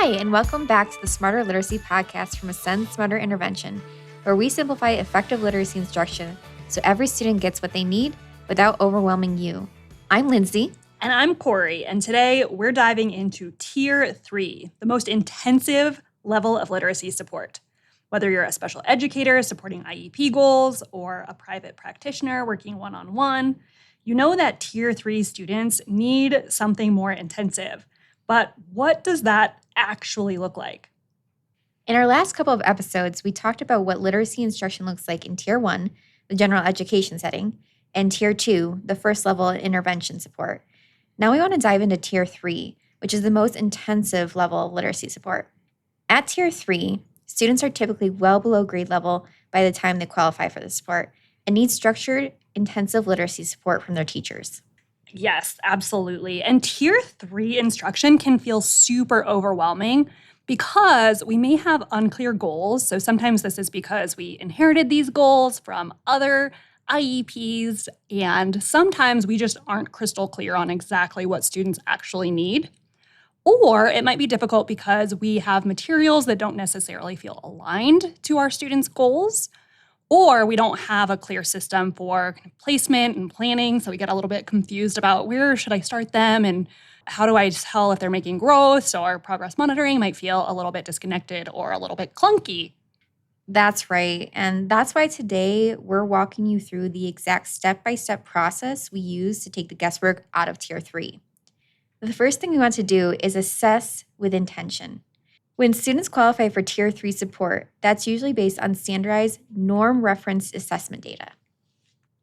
Hi, and welcome back to the Smarter Literacy Podcast from Ascend Smarter Intervention, where we simplify effective literacy instruction so every student gets what they need without overwhelming you. I'm Lindsay. And I'm Corey, and today we're diving into Tier 3, the most intensive level of literacy support. Whether you're a special educator supporting IEP goals or a private practitioner working one-on-one, you know that Tier 3 students need something more intensive. But what does that actually look like? In our last couple of episodes, we talked about what literacy instruction looks like in Tier 1, the general education setting, and Tier 2, the first level intervention support. Now we want to dive into Tier 3, which is the most intensive level of literacy support. At Tier 3, students are typically well below grade level by the time they qualify for the support and need structured, intensive literacy support from their teachers. Yes, absolutely. And Tier 3 instruction can feel super overwhelming because we may have unclear goals. So sometimes this is because we inherited these goals from other IEPs, and sometimes we just aren't crystal clear on exactly what students actually need. Or it might be difficult because we have materials that don't necessarily feel aligned to our students' goals. Or we don't have a clear system for placement and planning, so we get a little bit confused about where should I start them and how do I tell if they're making growth, so our progress monitoring might feel a little bit disconnected or a little bit clunky. That's right. And that's why today we're walking you through the exact step-by-step process we use to take the guesswork out of Tier 3. The first thing we want to do is assess with intention. When students qualify for Tier 3 support, that's usually based on standardized norm-referenced assessment data.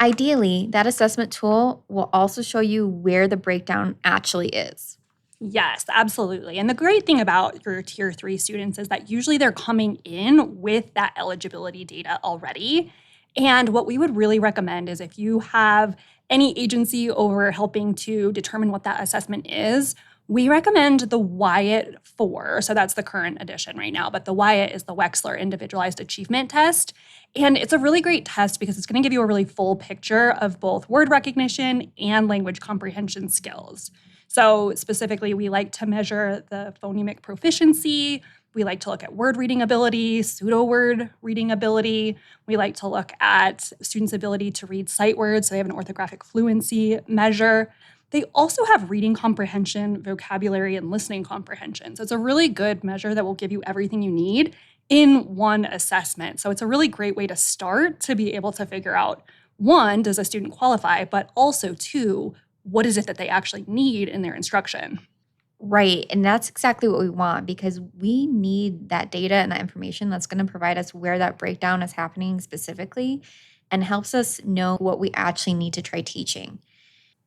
Ideally, that assessment tool will also show you where the breakdown actually is. Yes, absolutely. And the great thing about your Tier 3 students is that usually they're coming in with that eligibility data already. And what we would really recommend is if you have any agency over helping to determine what that assessment is, we recommend the Wyatt 4. So that's the current edition right now. But the Wyatt is the Wechsler Individualized Achievement Test. And it's a really great test because it's going to give you a really full picture of both word recognition and language comprehension skills. So specifically, we like to measure the phonemic proficiency. We like to look at word reading ability, pseudo-word reading ability. We like to look at students' ability to read sight words, so they have an orthographic fluency measure. They also have reading comprehension, vocabulary, and listening comprehension. So it's a really good measure that will give you everything you need in one assessment. So it's a really great way to start to be able to figure out, one, does a student qualify, but also two, what is it that they actually need in their instruction? Right. And that's exactly what we want because we need that data and that information that's going to provide us where that breakdown is happening specifically and helps us know what we actually need to try teaching.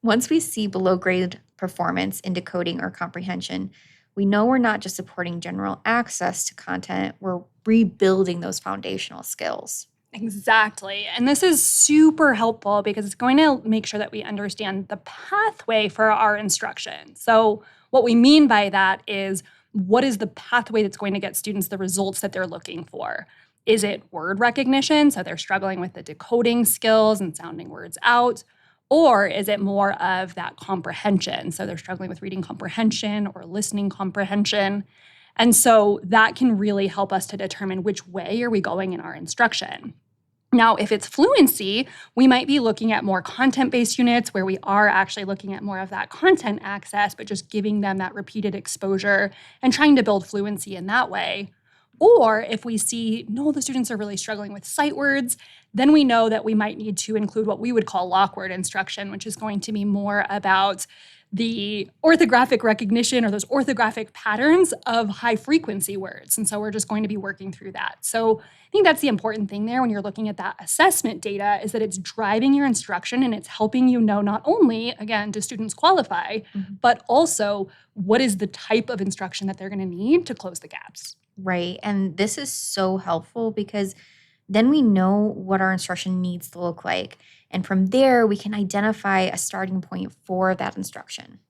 Once we see below grade performance in decoding or comprehension, we know we're not just supporting general access to content, we're rebuilding those foundational skills. Exactly. And this is super helpful because it's going to make sure that we understand the pathway for our instruction. So what we mean by that is, what is the pathway that's going to get students the results that they're looking for? Is it word recognition? So they're struggling with the decoding skills and sounding words out. Or is it more of that comprehension? So they're struggling with reading comprehension or listening comprehension. And so that can really help us to determine which way are we going in our instruction. Now, if it's fluency, we might be looking at more content-based units where we are actually looking at more of that content access, but just giving them that repeated exposure and trying to build fluency in that way. Or if we see, no, the students are really struggling with sight words, then we know that we might need to include what we would call lock word instruction, which is going to be more about the orthographic recognition or those orthographic patterns of high frequency words. And so we're just going to be working through that. So I think that's the important thing there when you're looking at that assessment data is that it's driving your instruction and it's helping you know not only, again, do students qualify, but also what is the type of instruction that they're going to need to close the gaps. Right. And this is so helpful because then we know what our instruction needs to look like. And from there, we can identify a starting point for that instruction.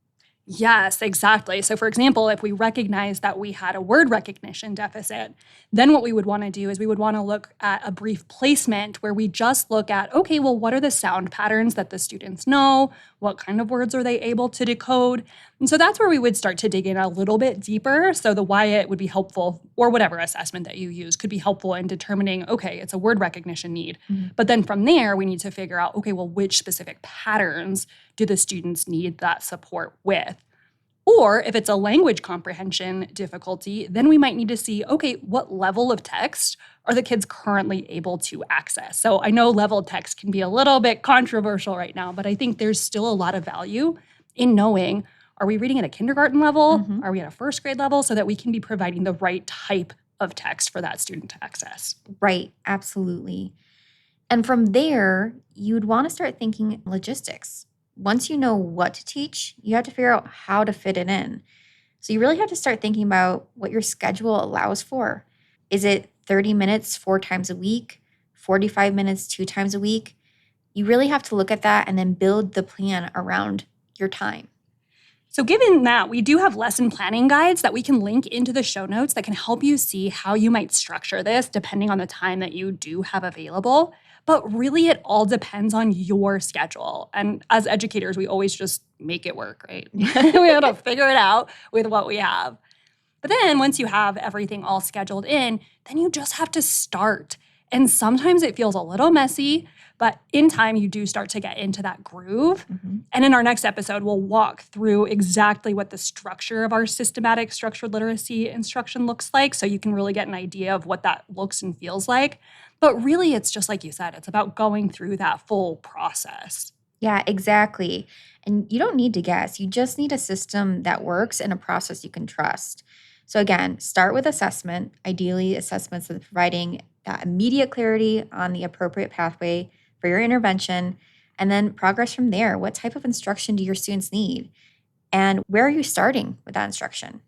Yes, exactly. So, for example, if we recognize that we had a word recognition deficit, then what we would want to do is we would want to look at a brief placement where we just look at, okay, well, what are the sound patterns that the students know? What kind of words are they able to decode? And so that's where we would start to dig in a little bit deeper. So, the Wyatt would be helpful, or whatever assessment that you use could be helpful in determining, okay, it's a word recognition need. But then from there, we need to figure out, okay, well, which specific patterns do the students need that support with? Or if it's a language comprehension difficulty, then we might need to see, okay, what level of text are the kids currently able to access? So I know level text can be a little bit controversial right now, but I think there's still a lot of value in knowing, are we reading at a kindergarten level? Are we at a first grade level? So that we can be providing the right type of text for that student to access. Right, absolutely. And from there, you'd want to start thinking logistics. Once you know what to teach, you have to figure out how to fit it in. So you really have to start thinking about what your schedule allows for. Is it 30 minutes 4 times a week, 45 minutes 2 times a week? You really have to look at that and then build the plan around your time. So, given that, we do have lesson planning guides that we can link into the show notes that can help you see how you might structure this depending on the time that you do have available. But really, it all depends on your schedule. And as educators, we always just make it work, right? We have to figure it out with what we have. But then once you have everything all scheduled in, then you just have to start. And sometimes it feels a little messy, but in time you do start to get into that groove. And in our next episode, we'll walk through exactly what the structure of our systematic structured literacy instruction looks like, so you can really get an idea of what that looks and feels like. But really, it's just like you said, it's about going through that full process. Yeah, exactly. And you don't need to guess. You just need a system that works and a process you can trust. So, again, start with assessment, ideally, assessments that are providing that immediate clarity on the appropriate pathway for your intervention, and then progress from there. What type of instruction do your students need? And where are you starting with that instruction?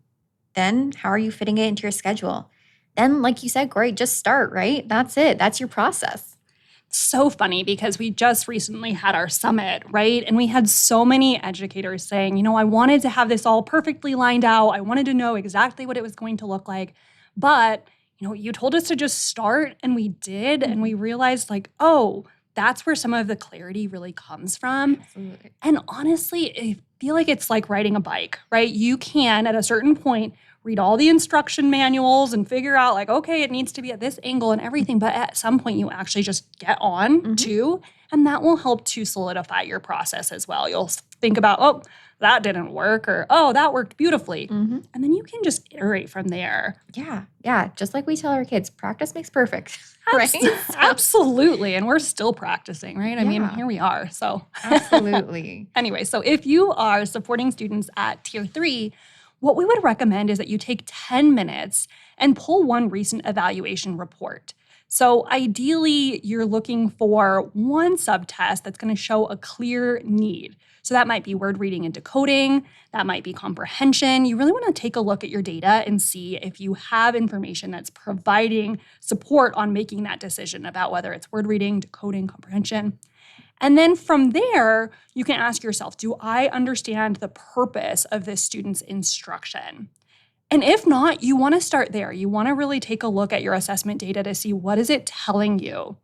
Then, how are you fitting it into your schedule? Then, like you said, Corey, just start, right? That's it. That's your process. So funny because we just recently had our summit, right? And we had so many educators saying, I wanted to have this all perfectly lined out. I wanted to know exactly what it was going to look like. But, you told us to just start, and we did. And we realized, like, oh, that's where some of the clarity really comes from. Absolutely. And honestly, I feel like it's like riding a bike, right? You can, at a certain point, read all the instruction manuals and figure out, like, okay, it needs to be at this angle and everything. But at some point, you actually just get on too. And that will help to solidify your process as well. You'll think about, oh, that didn't work, or, oh, that worked beautifully. And then you can just iterate from there. Yeah. Just like we tell our kids, practice makes perfect. Right? Absolutely. And we're still practicing, right? I mean, here we are. So Absolutely. Anyway, so if you are supporting students at Tier 3, what we would recommend is that you take 10 minutes and pull one recent evaluation report. So ideally, you're looking for one subtest that's going to show a clear need. So that might be word reading and decoding, that might be comprehension. You really want to take a look at your data and see if you have information that's providing support on making that decision about whether it's word reading, decoding, comprehension. And then from there, you can ask yourself, do I understand the purpose of this student's instruction? And if not, you want to start there. You want to really take a look at your assessment data to see, what is it telling you?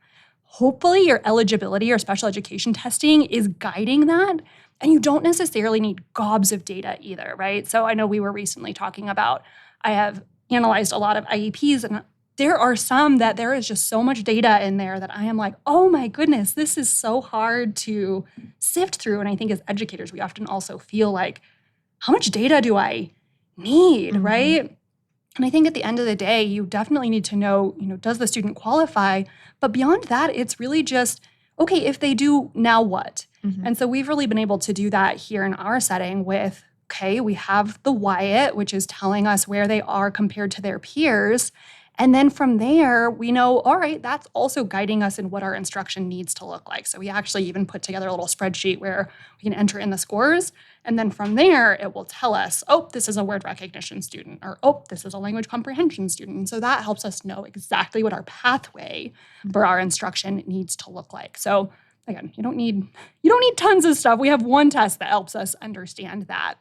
Hopefully your eligibility or special education testing is guiding that. And you don't necessarily need gobs of data either, right? So I know we were recently talking about, I have analyzed a lot of IEPs, and there are some that there is just so much data in there that I am like, oh my goodness, this is so hard to sift through. And I think as educators, we often also feel like, how much data do I need, right? And I think at the end of the day, you definitely need to know, does the student qualify? But beyond that, it's really just, okay, if they do, now what? And so we've really been able to do that here in our setting with, okay, we have the Wyatt, which is telling us where they are compared to their peers. And then from there, we know, all right, that's also guiding us in what our instruction needs to look like. So we actually even put together a little spreadsheet where we can enter in the scores. And then from there, it will tell us, oh, this is a word recognition student, or, oh, this is a language comprehension student. And so that helps us know exactly what our pathway for our instruction needs to look like. So again, you don't need tons of stuff. We have one test that helps us understand that.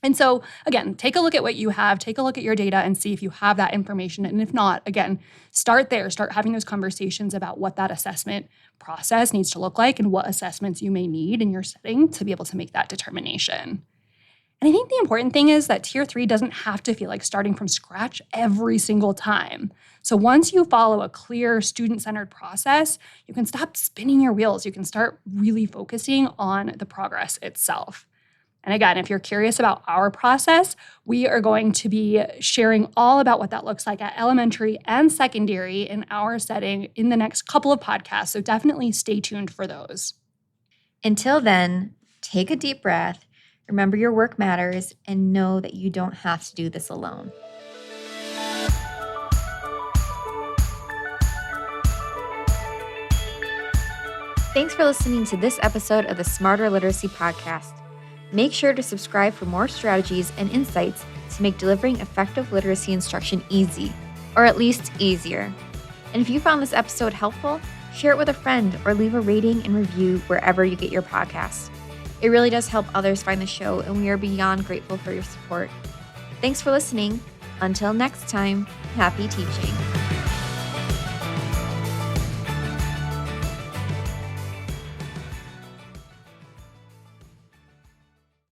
And so, again, take a look at what you have, take a look at your data and see if you have that information. And if not, again, start there, start having those conversations about what that assessment process needs to look like and what assessments you may need in your setting to be able to make that determination. And I think the important thing is that tier 3 doesn't have to feel like starting from scratch every single time. So once you follow a clear student-centered process, you can stop spinning your wheels. You can start really focusing on the progress itself. And again, if you're curious about our process, we are going to be sharing all about what that looks like at elementary and secondary in our setting in the next couple of podcasts. So definitely stay tuned for those. Until then, take a deep breath, remember your work matters, and know that you don't have to do this alone. Thanks for listening to this episode of the Smarter Literacy Podcast. Make sure to subscribe for more strategies and insights to make delivering effective literacy instruction easy, or at least easier. And if you found this episode helpful, share it with a friend or leave a rating and review wherever you get your podcasts. It really does help others find the show, and we are beyond grateful for your support. Thanks for listening. Until next time, happy teaching.